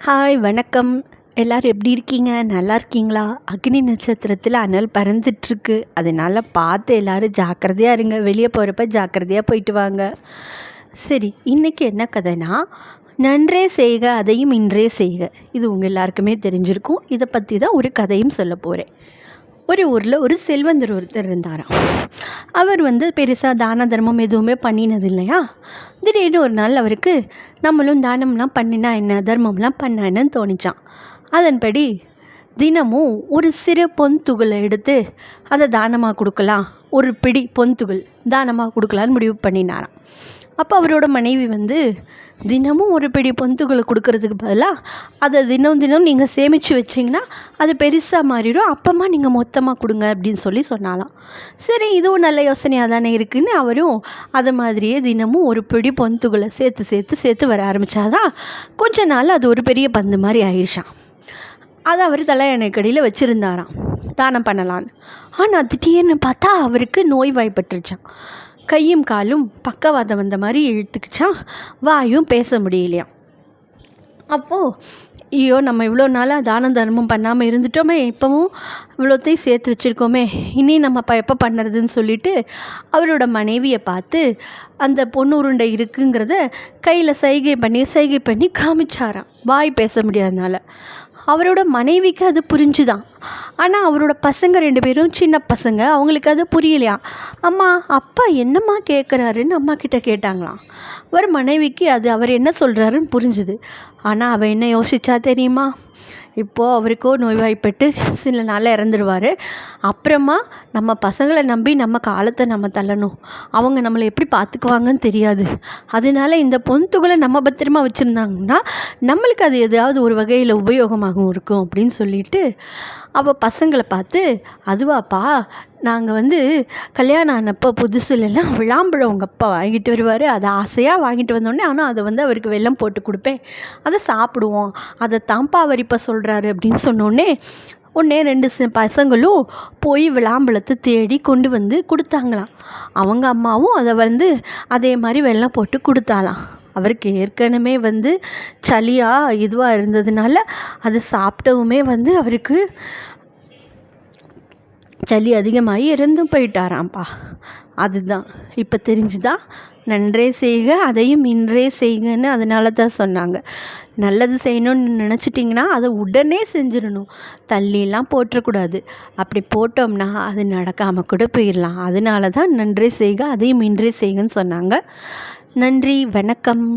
Hi வணக்கம். எல்லோரும் எப்படி இருக்கீங்க? நல்லா இருக்கீங்களா? அக்னி நட்சத்திரத்தில் அனல் பறந்துட்டுருக்கு. அதனால் பார்த்து எல்லோரும் ஜாக்கிரதையாக இருங்க. வெளியே போகிறப்ப ஜாக்கிரதையாக போயிட்டு வாங்க. சரி, இன்றைக்கி என்ன கதைனா, நன்றே செய்க அதையும் இன்றே செய்க. இது உங்கள் எல்லாருக்குமே தெரிஞ்சிருக்கும். இதை பற்றி தான் ஒரு கதையும் சொல்ல போகிறேன். ஒரு ஊரில் ஒரு செல்வந்தர் ஒருத்தர் இருந்தாராம். அவர் பெருசாக தான தர்மம் எதுவுமே பண்ணினது இல்லையா. திடீர்னு ஒரு நாள் அவருக்கு நம்மளும் தானம்லாம் பண்ணினா என்ன, தர்மம்லாம் பண்ண என்னன்னு தோணிச்சான். அதன்படி தினமும் ஒரு சிறு பொன் துகளை எடுத்து அதை தானமாக கொடுக்கலாம், ஒரு பிடி பொன் துகள் தானமாக கொடுக்கலான்னு முடிவு பண்ணினாராம். அப்போ அவரோட மனைவி தினமும் ஒரு பிடி பொந்துகளை கொடுக்கறதுக்கு பதிலாக அதை தினம் தினம் நீங்கள் சேமித்து வச்சிங்கன்னா அது பெருசாக மாறிடும், அப்பமா நீங்கள் மொத்தமாக கொடுங்க அப்படின்னு சொன்னாலாம். சரி, இதுவும் நல்ல யோசனையாக தானே இருக்குதுன்னு அவரும் அதை மாதிரியே தினமும் ஒரு பிடி பொந்துகளை சேர்த்து வர ஆரம்பித்தாதான் கொஞ்ச நாள் அது ஒரு பெரிய பந்து மாதிரி ஆயிடுச்சான். அதை அவர் தலையணைக்கடியில் வச்சுருந்தாராம் தானம் பண்ணலான்னு. ஆனால் திடீர்னு பார்த்தா அவருக்கு நோய் வாய்ப்பட்டுருச்சான். கையும் காலும் பக்கவாதம் வந்த மாதிரி இழுத்துக்கிச்சான். வாயும் பேச முடியலையாம். அப்போது ஐயோ, நம்ம இவ்வளோ நாளாக தானம் தர்மம் பண்ணாமல் இருந்துட்டோமே, இப்போவும் இவ்வளோத்தையும் சேர்த்து வச்சுருக்கோமே, இனி நம்ம எப்போ பண்ணுறதுன்னு சொல்லிட்டு அவரோட மனைவியை பார்த்து அந்த பொண்ணு உருண்டை இருக்குங்கிறத கையில் சைகை பண்ணி காமிச்சாராம், வாய் பேச முடியாதனால. அவரோட மனைவிக்கு அது புரிஞ்சுதான். ஆனால் அவரோட பசங்க 2 பேரும் சின்ன பசங்க, அவங்களுக்கு அது புரியலையா. அம்மா அப்பா என்னம்மா கேட்குறாருன்னு அம்மா கிட்ட கேட்டாங்களாம். ஒரு மனைவிக்கு அது அவர் என்ன சொல்கிறாருன்னு புரிஞ்சுது. ஆனால் அவள் என்ன யோசிச்சா தெரியுமா? இப்போது அவருக்கோ நோய்வாய்ப்பட்டு சில நாளில் இறந்துடுவார். அப்புறமா நம்ம பசங்களை நம்பி நம்ம காலத்தை நம்ம தள்ளணும், அவங்க நம்மளை எப்படி பார்த்துக்குவாங்கன்னு தெரியாது. அதனால இந்த பொந்துகளை நம்ம பத்திரமா வச்சுருந்தாங்கன்னா நம்மளுக்கு அது எதாவது ஒரு வகையில் உபயோகமாகவும் இருக்கும் அப்படின்னு சொல்லிட்டு அவள் பசங்களை பார்த்து, அதுவாப்பா, நாங்கள் கல்யாணம் ஆனப்போ புதுசுலலாம் விளாம்பழம் உங்கள் அப்பா வாங்கிட்டு வருவார், அதை ஆசையாக வாங்கிட்டு வந்தோடனே, ஆனால் அதை அவருக்கு வெல்லம் போட்டு கொடுப்பேன், அதை சாப்பிடுவோம், அதை தான்ப்பா அவர் இப்போ சொல்கிறாரு அப்படின்னு சொன்னோடனே உடனே 2 பசங்களும் போய் விளாம்பழத்தை தேடி கொண்டு கொடுத்தாங்களாம். அவங்க அம்மாவும் அதை அதே மாதிரி வெல்லம் போட்டு கொடுத்தாலாம். அவருக்கு ஏற்கனவே சளியாக இதுவாக இருந்ததுனால அது சாப்பிட்டவுமே அவருக்கு சளி அதிகமாகி இறந்தும் போயிட்டாராம்ப்பா. அதுதான் இப்போ தெரிஞ்சுதா, நன்றே செய்க அதையும் இன்றே செய்கன்னு. அதனால தான் சொன்னாங்க, நல்லது செய்யணும்னு நினச்சிட்டிங்கன்னா அதை உடனே செஞ்சிடணும், தள்ளிலாம் போட்டுறக்கூடாது. அப்படி போட்டோம்னா அது நடக்காமல் கூட போயிடலாம். அதனால தான் நன்றே செய்க அதையும் இன்றே செய்கன்னு சொன்னாங்க. நன்றி, வணக்கம்.